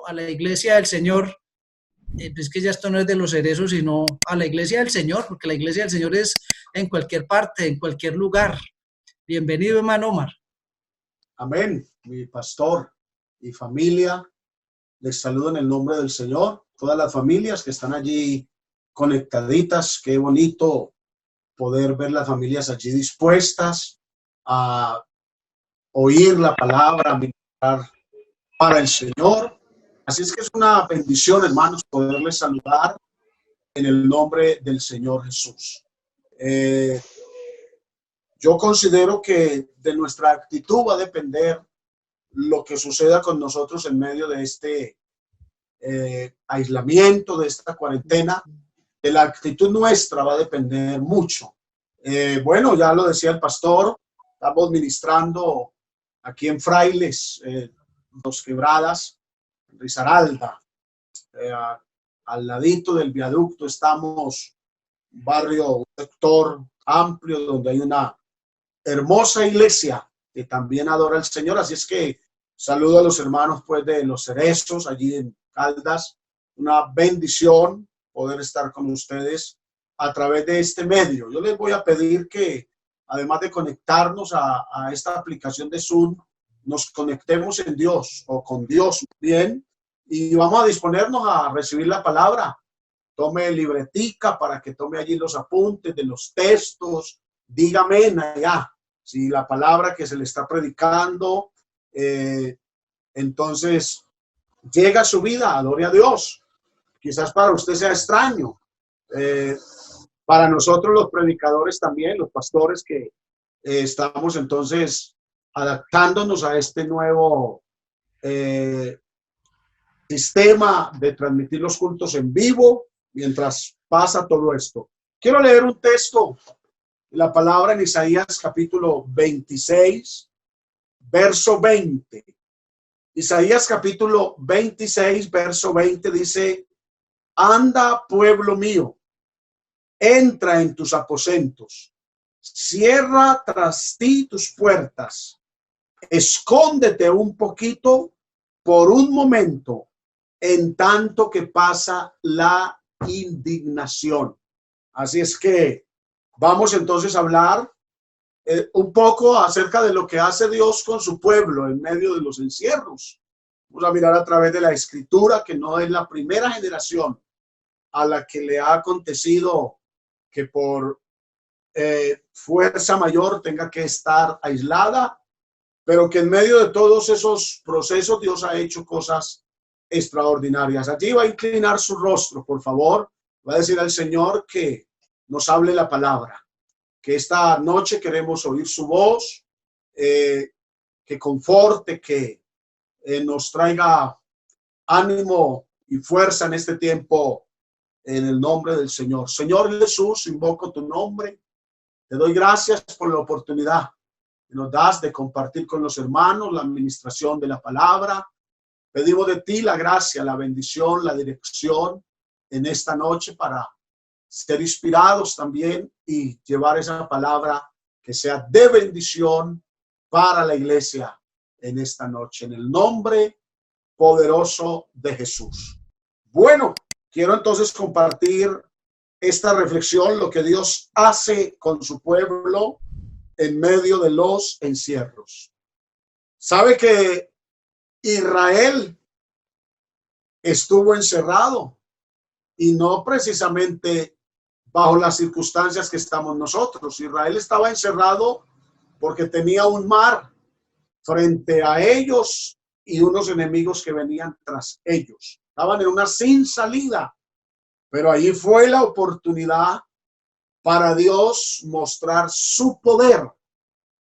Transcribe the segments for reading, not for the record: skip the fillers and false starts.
a la iglesia del Señor, pues que ya esto no es de los cerezos, sino a la iglesia del Señor, porque la iglesia del Señor es en cualquier parte, en cualquier lugar. Bienvenido, hermano Omar. Amén. Mi pastor y familia, les saludo en el nombre del Señor. Todas las familias que están allí conectaditas, qué bonito poder ver las familias allí dispuestas a oír la palabra, a ministrar para el Señor. Así es que es una bendición, hermanos, poderles saludar en el nombre del Señor Jesús. Yo considero que de nuestra actitud va a depender lo que suceda con nosotros en medio de este aislamiento, de esta cuarentena. De la actitud nuestra va a depender mucho. Bueno, ya lo decía el pastor, estamos ministrando aquí en Frailes, Dos Quebradas, Risaralda, al ladito del viaducto estamos, un barrio, un sector amplio donde hay una hermosa iglesia que también adora al Señor. Así es que saludo a los hermanos pues de Los Cerezos allí en Caldas. Una bendición poder estar con ustedes a través de este medio. Yo les voy a pedir que además de conectarnos a esta aplicación de Zoom, nos conectemos en Dios o con Dios bien, y vamos a disponernos a recibir la palabra. Tome libretica para que tome allí los apuntes de los textos. Dígame allá si la palabra que se le está predicando, entonces llega a su vida. Adore a Dios. Quizás para usted sea extraño. Para nosotros los predicadores también, los pastores que estamos entonces adaptándonos a este nuevo sistema de transmitir los cultos en vivo mientras pasa todo esto. Quiero leer un texto, la palabra en Isaías capítulo 26, verso 20. Isaías capítulo 26, verso 20 dice: anda, pueblo mío, entra en tus aposentos, cierra tras ti tus puertas, escóndete un poquito por un momento, en tanto que pasa la indignación. Así es que vamos entonces a hablar un poco acerca de lo que hace Dios con su pueblo en medio de los encierros. Vamos a mirar a través de la Escritura que no es la primera generación a la que le ha acontecido que por fuerza mayor tenga que estar aislada, pero que en medio de todos esos procesos Dios ha hecho cosas extraordinarias. Allí va a inclinar su rostro, por favor. Va a decir al Señor que nos hable la palabra, que esta noche queremos oír su voz, que conforte, que nos traiga ánimo y fuerza en este tiempo, en el nombre del Señor. Señor Jesús, invoco tu nombre. Te doy gracias por la oportunidad que nos das de compartir con los hermanos la administración de la palabra. Pedimos de ti la gracia, la bendición, la dirección en esta noche para ser inspirados también y llevar esa palabra que sea de bendición para la iglesia en esta noche, en el nombre poderoso de Jesús. Bueno, quiero entonces compartir esta reflexión, lo que Dios hace con su pueblo en medio de los encierros. Sabe que Israel estuvo encerrado y no precisamente bajo las circunstancias que estamos nosotros. Israel estaba encerrado porque tenía un mar frente a ellos y unos enemigos que venían tras ellos. Estaban en una sin salida, pero allí fue la oportunidad para Dios mostrar su poder.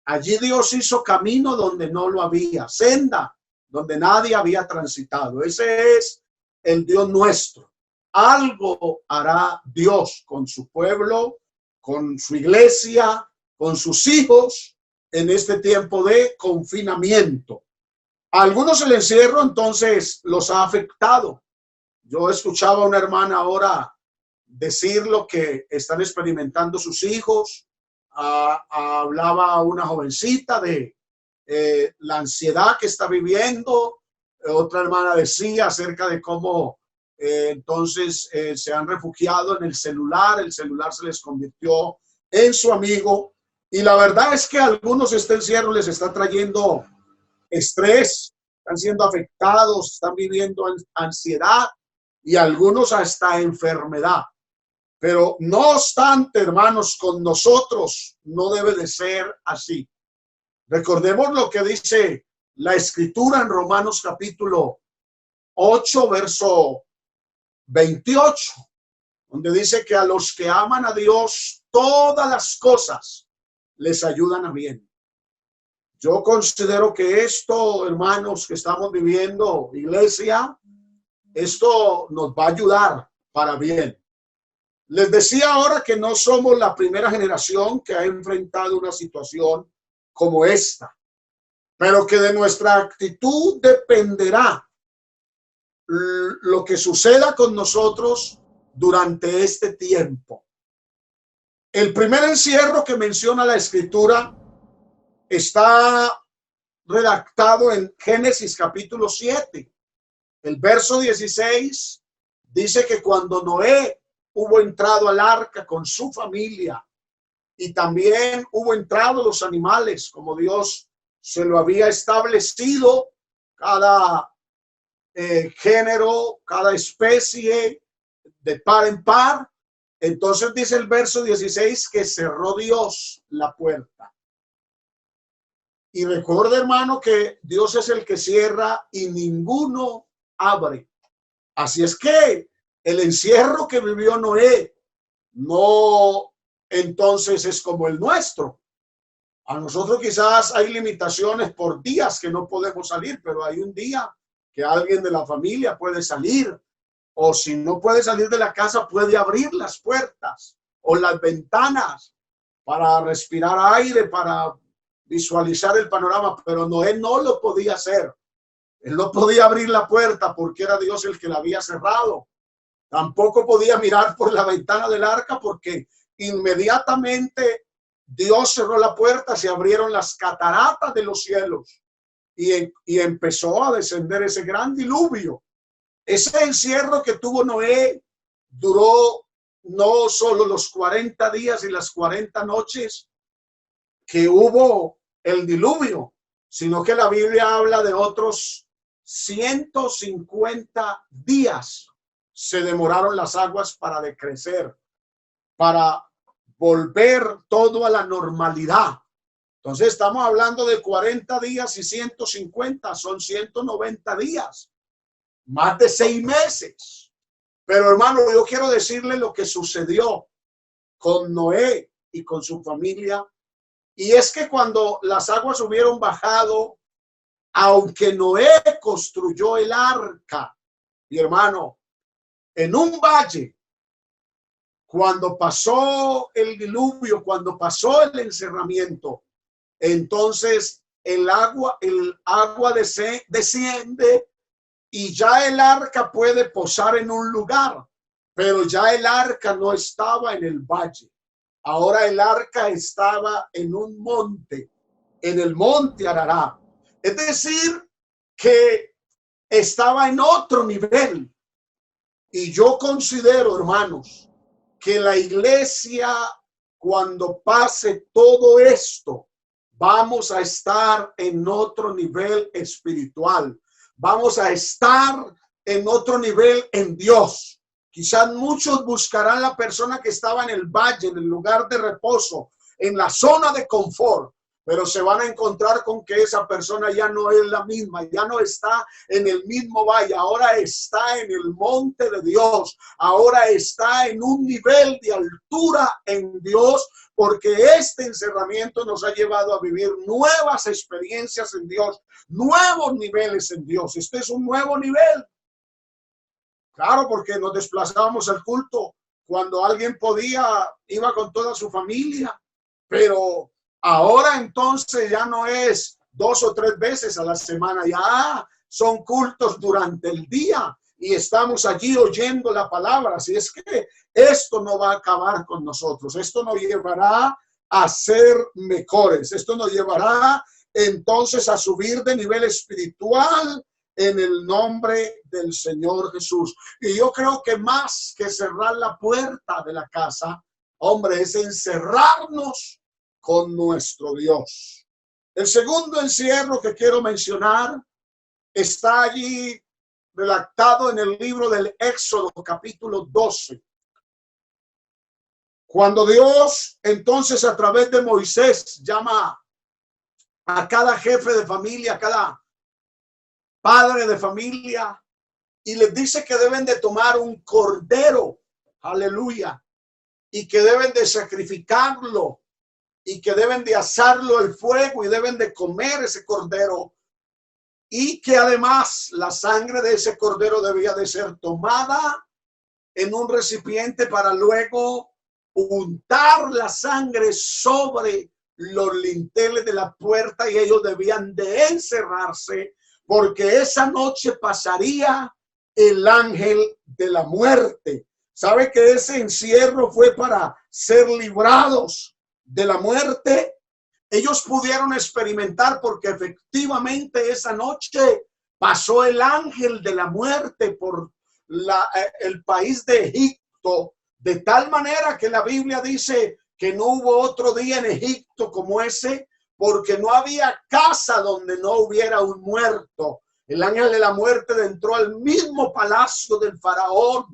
Allí Dios hizo camino donde no lo había, senda donde nadie había transitado. Ese es el Dios nuestro. Algo hará Dios con su pueblo, con su iglesia, con sus hijos en este tiempo de confinamiento. A algunos el encierro entonces los ha afectado. Yo escuchaba a una hermana ahora decir lo que están experimentando sus hijos. Hablaba una jovencita de la ansiedad que está viviendo, Otra hermana decía acerca de cómo entonces se han refugiado en el celular se les convirtió en su amigo, y la verdad es que a algunos este encierro les está trayendo estrés, están siendo afectados, están viviendo ansiedad y algunos hasta enfermedad. Pero no obstante, hermanos, con nosotros no debe de ser así. Recordemos lo que dice la Escritura en Romanos capítulo 8, verso 28, donde dice que a los que aman a Dios, todas las cosas les ayudan a bien. Yo considero que esto, hermanos, que estamos viviendo, iglesia, esto nos va a ayudar para bien. Les decía ahora que no somos la primera generación que ha enfrentado una situación como esta, pero que de nuestra actitud dependerá lo que suceda con nosotros durante este tiempo. El primer encierro que menciona la Escritura está redactado en Génesis capítulo 7. El verso 16 dice que cuando Noé hubo entrado al arca con su familia y también hubo entrado los animales como Dios se lo había establecido, cada género, cada especie de par en par, entonces dice el verso 16 que cerró Dios la puerta. Y recuerda, hermano, que Dios es el que cierra y ninguno abre. Así es que el encierro que vivió Noé no entonces es como el nuestro. A nosotros quizás hay limitaciones por días que no podemos salir, pero hay un día que alguien de la familia puede salir, o si no puede salir de la casa, puede abrir las puertas o las ventanas para respirar aire, para visualizar el panorama, pero Noé no lo podía hacer. Él no podía abrir la puerta porque era Dios el que la había cerrado. Tampoco podía mirar por la ventana del arca porque inmediatamente Dios cerró la puerta, se abrieron las cataratas de los cielos y empezó a descender ese gran diluvio. Ese encierro que tuvo Noé duró no solo los 40 días y las 40 noches que hubo el diluvio, sino que la Biblia habla de otros 150 días se demoraron las aguas para decrecer, para volver todo a la normalidad. Entonces estamos hablando de 40 días y 150, son 190 días, más de 6 meses. Pero hermano, yo quiero decirle lo que sucedió con Noé y con su familia. Y es que cuando las aguas hubieron bajado, aunque Noé construyó el arca, mi hermano, en un valle, cuando pasó el diluvio, cuando pasó el encerramiento, entonces el agua desciende y ya el arca puede posar en un lugar, pero ya el arca no estaba en el valle. Ahora el arca estaba en un monte, en el monte Ararat. Es decir, que estaba en otro nivel. Y yo considero, hermanos, que la iglesia, cuando pase todo esto, vamos a estar en otro nivel espiritual. Vamos a estar en otro nivel en Dios. Quizás muchos buscarán la persona que estaba en el valle, en el lugar de reposo, en la zona de confort, pero se van a encontrar con que esa persona ya no es la misma, ya no está en el mismo valle, ahora está en el monte de Dios, ahora está en un nivel de altura en Dios, porque este encerramiento nos ha llevado a vivir nuevas experiencias en Dios, nuevos niveles en Dios. Este es un nuevo nivel. Claro, porque nos desplazábamos al culto. Cuando alguien podía, iba con toda su familia, pero ahora entonces ya no es 2 o 3 veces a la semana, ya son cultos durante el día y estamos allí oyendo la palabra. Así es que esto no va a acabar con nosotros, esto nos llevará a ser mejores, esto nos llevará entonces a subir de nivel espiritual en el nombre del Señor Jesús. Y yo creo que más que cerrar la puerta de la casa, hombre, es encerrarnos con nuestro Dios. El segundo encierro que quiero mencionar está allí redactado en el libro del Éxodo, capítulo 12. Cuando Dios entonces a través de Moisés llama a cada jefe de familia, a cada padre de familia, y les dice que deben de tomar un cordero, aleluya, y que deben de sacrificarlo, y que deben de asarlo al fuego, y deben de comer ese cordero, y que además la sangre de ese cordero debía de ser tomada en un recipiente para luego untar la sangre sobre los linteles de la puerta, y ellos debían de encerrarse porque esa noche pasaría el ángel de la muerte. ¿Sabe que ese encierro fue para ser librados de la muerte? Ellos pudieron experimentar porque efectivamente esa noche pasó el ángel de la muerte por el país de Egipto, de tal manera que la Biblia dice que no hubo otro día en Egipto como ese, porque no había casa donde no hubiera un muerto. El ángel de la muerte entró al mismo palacio del faraón,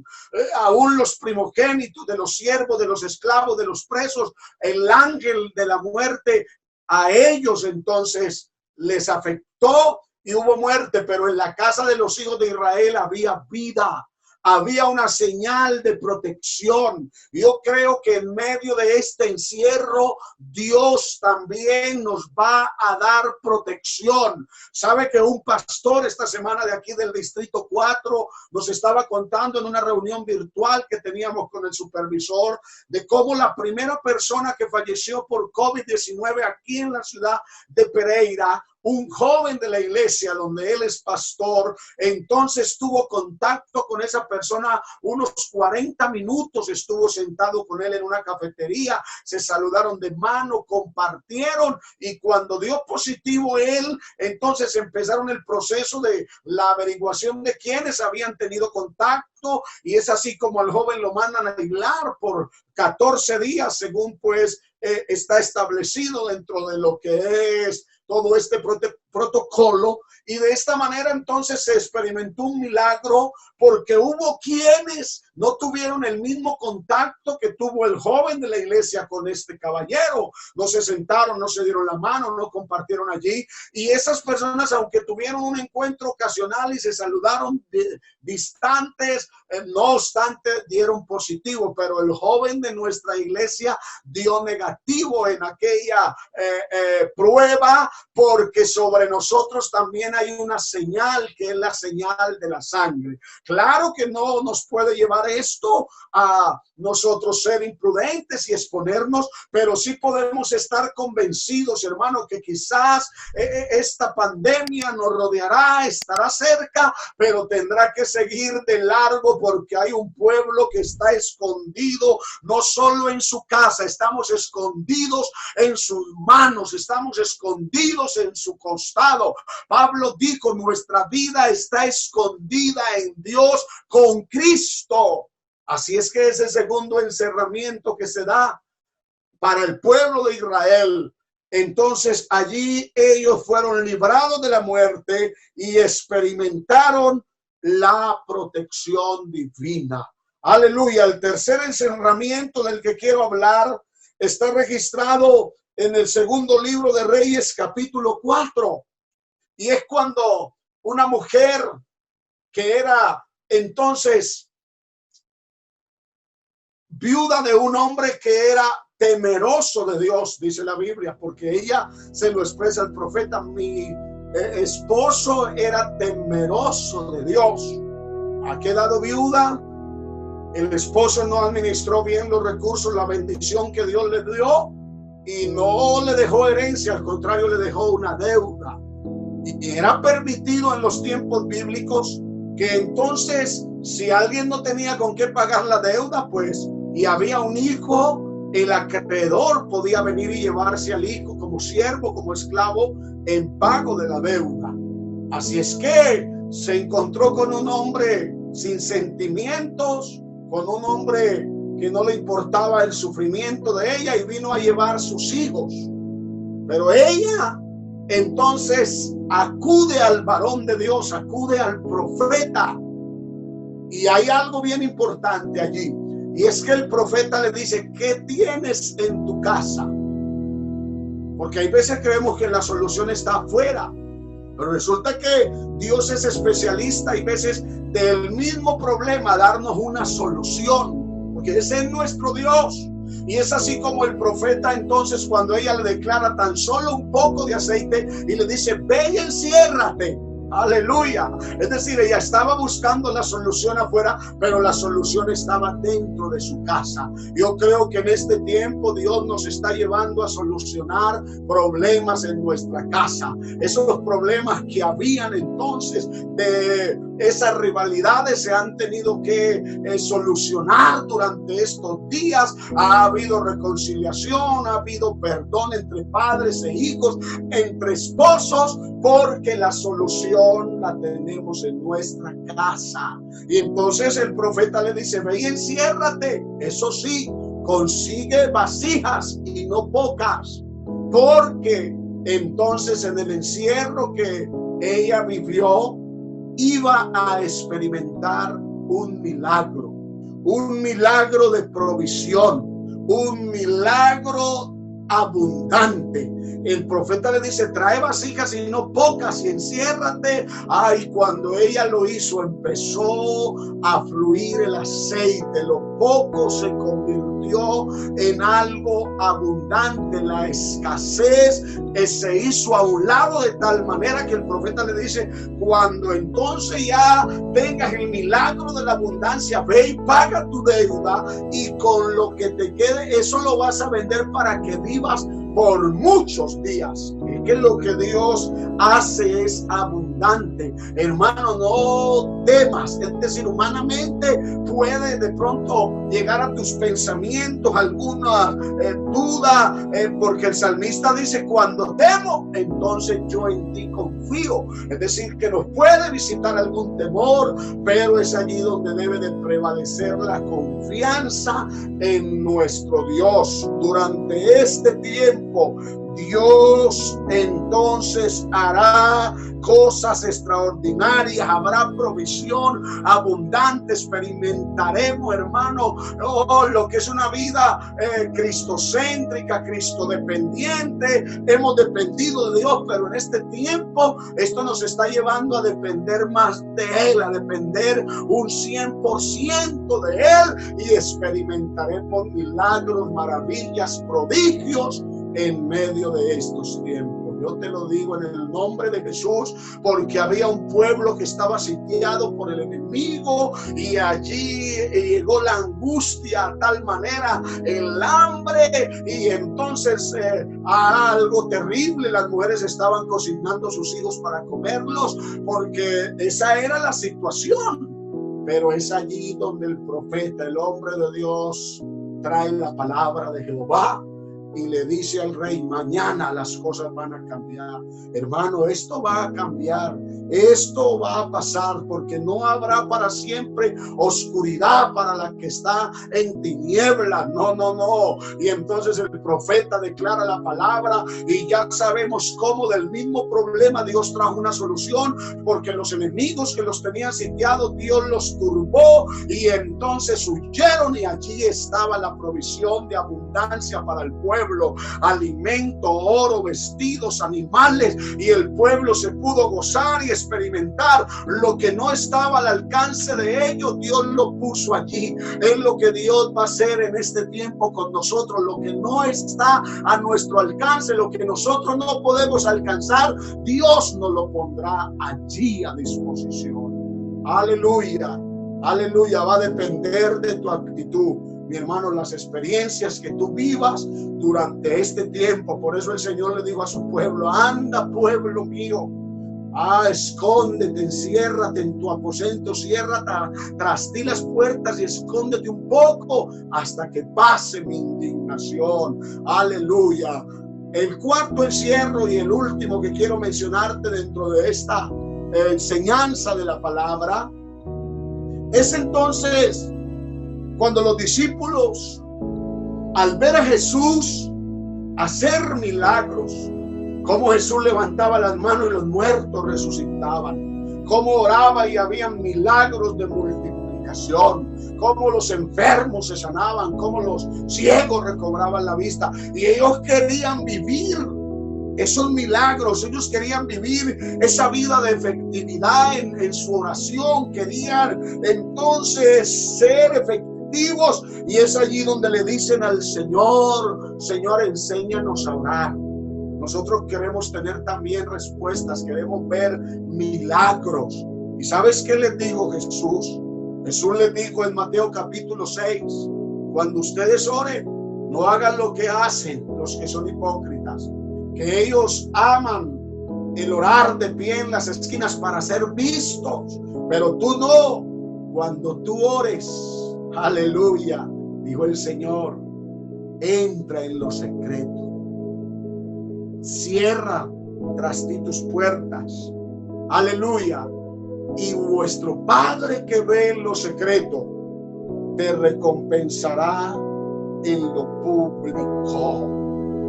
aún los primogénitos de los siervos, de los esclavos, de los presos. El ángel de la muerte a ellos entonces les afectó y hubo muerte, pero en la casa de los hijos de Israel había vida. Había una señal de protección. Yo creo que en medio de este encierro, Dios también nos va a dar protección. Sabe que un pastor esta semana de aquí del Distrito 4 nos estaba contando en una reunión virtual que teníamos con el supervisor de cómo la primera persona que falleció por COVID-19 aquí en la ciudad de Pereira, un joven de la iglesia donde él es pastor, entonces tuvo contacto con esa persona unos 40 minutos, estuvo sentado con él en una cafetería, se saludaron de mano, compartieron, y cuando dio positivo él, entonces empezaron el proceso de la averiguación de quienes habían tenido contacto, y es así como al joven lo mandan a aislar por 14 días, según pues está establecido dentro de lo que es todo este protocolo, y de esta manera entonces se experimentó un milagro porque hubo quienes no tuvieron el mismo contacto que tuvo el joven de la iglesia con este caballero. No se sentaron, no se dieron la mano, no compartieron allí, y esas personas, aunque tuvieron un encuentro ocasional y se saludaron distantes, no obstante dieron positivo, pero el joven de nuestra iglesia dio negativo en aquella prueba, porque sobre nosotros también hay una señal que es la señal de la sangre. Claro que no nos puede llevar esto a nosotros ser imprudentes y exponernos, pero sí podemos estar convencidos, hermano, que quizás esta pandemia nos rodeará, estará cerca, pero tendrá que seguir de largo, porque hay un pueblo que está escondido, no solo en su casa, estamos escondidos en sus manos, estamos escondidos en su costado. Pablo dijo: nuestra vida está escondida en Dios con Cristo. Así es que ese segundo encerramiento que se da para el pueblo de Israel, entonces allí ellos fueron librados de la muerte y experimentaron la protección divina. Aleluya. El tercer encerramiento del que quiero hablar está registrado en el segundo libro de Reyes, capítulo 4. Y es cuando una mujer que era entonces viuda de un hombre que era temeroso de Dios, dice la Biblia, porque ella se lo expresa el profeta: mi esposo era temeroso de Dios. Ha quedado viuda, el esposo no administró bien los recursos, la bendición que Dios le dio, y no le dejó herencia, al contrario, le dejó una deuda. Y era permitido en los tiempos bíblicos que entonces, si alguien no tenía con qué pagar la deuda, pues, y había un hijo, el acreedor podía venir y llevarse al hijo como siervo, como esclavo, en pago de la deuda. Así es que se encontró con un hombre sin sentimientos, con un hombre que no le importaba el sufrimiento de ella y vino a llevar sus hijos. Pero ella entonces acude al varón de Dios, acude al profeta. Y hay algo bien importante allí. Y es que el profeta le dice: ¿qué tienes en tu casa? Porque hay veces creemos que la solución está afuera. Pero resulta que Dios es especialista, hay veces, del mismo problema darnos una solución, porque ese es nuestro Dios. Y es así como el profeta, entonces, cuando ella le declara tan solo un poco de aceite y le dice: ve y enciérrate. Aleluya. Es decir, ella estaba buscando la solución afuera, pero la solución estaba dentro de su casa. Yo creo que en este tiempo Dios nos está llevando a solucionar problemas en nuestra casa. Esos problemas que habían entonces de esas rivalidades se han tenido que solucionar durante estos días. Ha habido reconciliación, ha habido perdón entre padres e hijos, entre esposos, porque la solución la tenemos en nuestra casa. Y entonces el profeta le dice: ve y enciérrate. Eso sí, consigue vasijas y no pocas, porque entonces en el encierro que ella vivió iba a experimentar un milagro de provisión, un milagro abundante. El profeta le dice: trae vasijas y no pocas y enciérrate. Ay, cuando ella lo hizo, empezó a fluir el aceite. Lo poco se convirtió en algo abundante. La escasez se hizo a un lado, de tal manera que el profeta le dice: cuando entonces ya tengas el milagro de la abundancia, ve y paga tu deuda, y con lo que te quede, eso lo vas a vender para que vivas por muchos días. Es que lo que Dios hace es abundante. Hermano, no temas. Es decir, humanamente puede de pronto llegar a tus pensamientos alguna duda, porque el salmista dice: cuando temo, entonces yo en ti confío. Es decir, que nos puede visitar algún temor, pero es allí donde debe de prevalecer la confianza en nuestro Dios. Durante este tiempo, Dios entonces hará cosas extraordinarias, habrá provisión abundante, experimentaremos, hermano, lo que es una vida cristocéntrica, cristodependiente. Hemos dependido de Dios, pero en este tiempo esto nos está llevando a depender más de Él, a depender un 100% de Él, y experimentaremos milagros, maravillas, prodigios en medio de estos tiempos. Yo te lo digo en el nombre de Jesús, porque había un pueblo que estaba sitiado por el enemigo, y allí llegó la angustia a tal manera, el hambre, y entonces algo terrible. Las mujeres estaban cocinando a sus hijos para comerlos, porque esa era la situación. Pero es allí donde el profeta, el hombre de Dios, trae la palabra de Jehová y le dice al rey: mañana las cosas van a cambiar. Hermano, esto va a cambiar, esto va a pasar, porque no habrá para siempre oscuridad para la que está en tinieblas. No, no, no. Y entonces el profeta declara la palabra, y ya sabemos cómo del mismo problema Dios trajo una solución, porque los enemigos que los tenían sitiados, Dios los turbó, y entonces huyeron, y allí estaba la provisión de abundancia para el pueblo. Alimento, oro, vestidos, animales, y el pueblo se pudo gozar y experimentar lo que no estaba al alcance de ellos. Dios lo puso allí. Es lo que Dios va a hacer en este tiempo con nosotros. Lo que no está a nuestro alcance, lo que nosotros no podemos alcanzar, Dios nos lo pondrá allí a disposición. Aleluya, aleluya. Va a depender de tu actitud, mi hermano, las experiencias que tú vivas durante este tiempo. Por eso el Señor le dijo a su pueblo: anda, pueblo mío, escóndete, enciérrate en tu aposento, cierra tras ti las puertas y escóndete un poco hasta que pase mi indignación. Aleluya. El cuarto encierro y el último que quiero mencionarte dentro de esta enseñanza de la palabra, es entonces cuando los discípulos, al ver a Jesús hacer milagros, cómo Jesús levantaba las manos y los muertos resucitaban, cómo oraba y habían milagros de multiplicación, cómo los enfermos se sanaban, cómo los ciegos recobraban la vista, y ellos querían vivir esos milagros, ellos querían vivir esa vida de efectividad en su oración, querían entonces ser efectivos, y es allí donde le dicen al Señor: Señor, enséñanos a orar. Nosotros queremos tener también respuestas, queremos ver milagros. ¿Y sabes qué les dijo Jesús? Jesús les dijo en Mateo capítulo 6, cuando ustedes oren, no hagan lo que hacen los que son hipócritas, que ellos aman el orar de pie en las esquinas para ser vistos, pero tú no. Cuando tú ores, aleluya, dijo el Señor, entra en lo secreto, cierra tras ti tus puertas, aleluya, y vuestro Padre que ve en lo secreto te recompensará en lo público.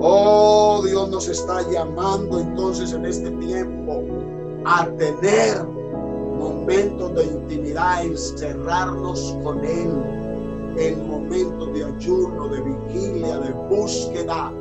Oh, Dios nos está llamando entonces en este tiempo a tener momentos de intimidad, encerrarnos con Él en momentos de ayuno, de vigilia, de búsqueda.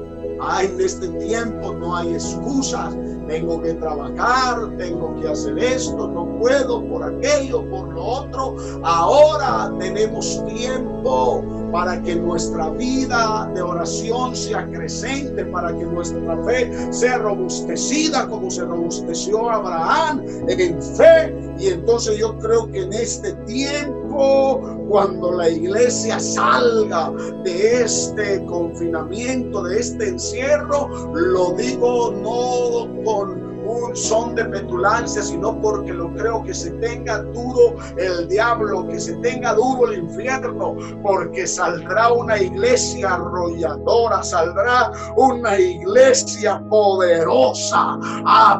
En este tiempo no hay excusas. Tengo que trabajar, tengo que hacer esto, no puedo por aquello, por lo otro. Ahora tenemos tiempo para que nuestra vida de oración sea creciente, para que nuestra fe sea robustecida como se robusteció Abraham en fe. Y entonces yo creo que en este tiempo, cuando la iglesia salga de este confinamiento, de este encierro, lo digo no con un son de petulancia, sino porque lo creo, que se tenga duro el diablo, que se tenga duro el infierno, porque saldrá una iglesia arrolladora, saldrá una iglesia poderosa.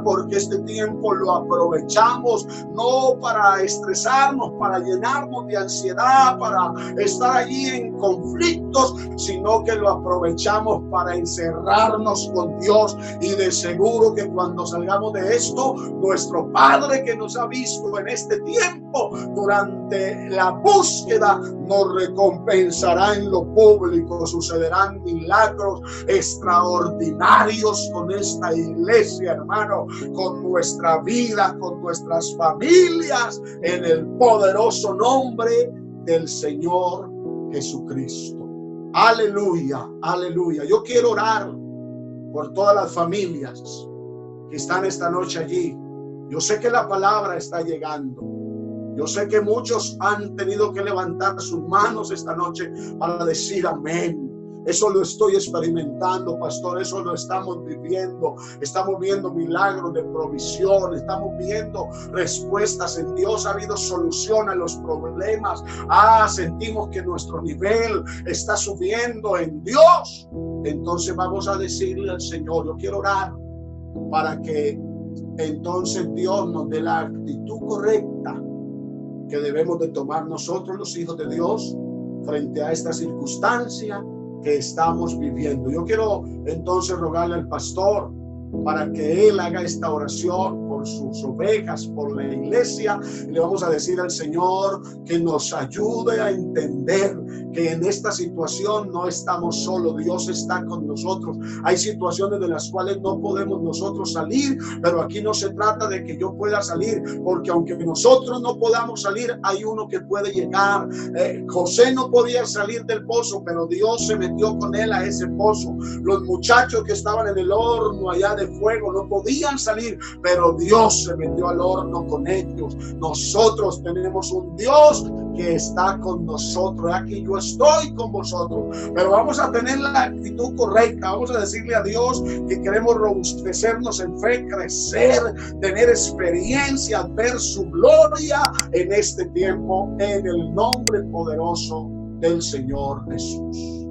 Porque este tiempo lo aprovechamos no para estresarnos, para llenarnos de ansiedad, para estar allí en conflictos, sino que lo aprovechamos para encerrarnos con Dios. Y de seguro que cuando salgamos de esto, nuestro Padre que nos ha visto en este tiempo durante la búsqueda nos recompensará en lo público. Sucederán milagros extraordinarios con esta iglesia, hermano, con nuestra vida, con nuestras familias, en el poderoso nombre del Señor Jesucristo. Aleluya, aleluya. Yo quiero orar por todas las familias que están esta noche allí. Yo sé que la palabra está llegando. Yo sé que muchos han tenido que levantar sus manos esta noche para decir amén. Eso lo estoy experimentando, pastor. Eso lo estamos viviendo. Estamos viendo milagros de provisión. Estamos viendo respuestas en Dios. Ha habido solución a los problemas. Sentimos que nuestro nivel está subiendo en Dios. Entonces vamos a decirle al Señor: yo quiero orar para que entonces Dios nos dé la actitud correcta que debemos de tomar nosotros, los hijos de Dios, frente a esta circunstancia que estamos viviendo. Yo quiero entonces rogarle al pastor para que él haga esta oración por sus ovejas, por la iglesia. Y le vamos a decir al Señor que nos ayude a entender que en esta situación no estamos solos. Dios está con nosotros. Hay situaciones de las cuales no podemos nosotros salir, pero aquí no se trata de que yo pueda salir, porque aunque nosotros no podamos salir, hay uno que puede llegar. José no podía salir del pozo, pero Dios se metió con él a ese pozo. Los muchachos que estaban en el horno allá de fuego no podían salir, pero Dios se metió al horno con ellos. Nosotros tenemos un Dios que está con nosotros. Aquí yo estoy con vosotros, pero vamos a tener la actitud correcta. Vamos a decirle a Dios que queremos robustecernos en fe, crecer, tener experiencia, ver su gloria en este tiempo, en el nombre poderoso del Señor Jesús.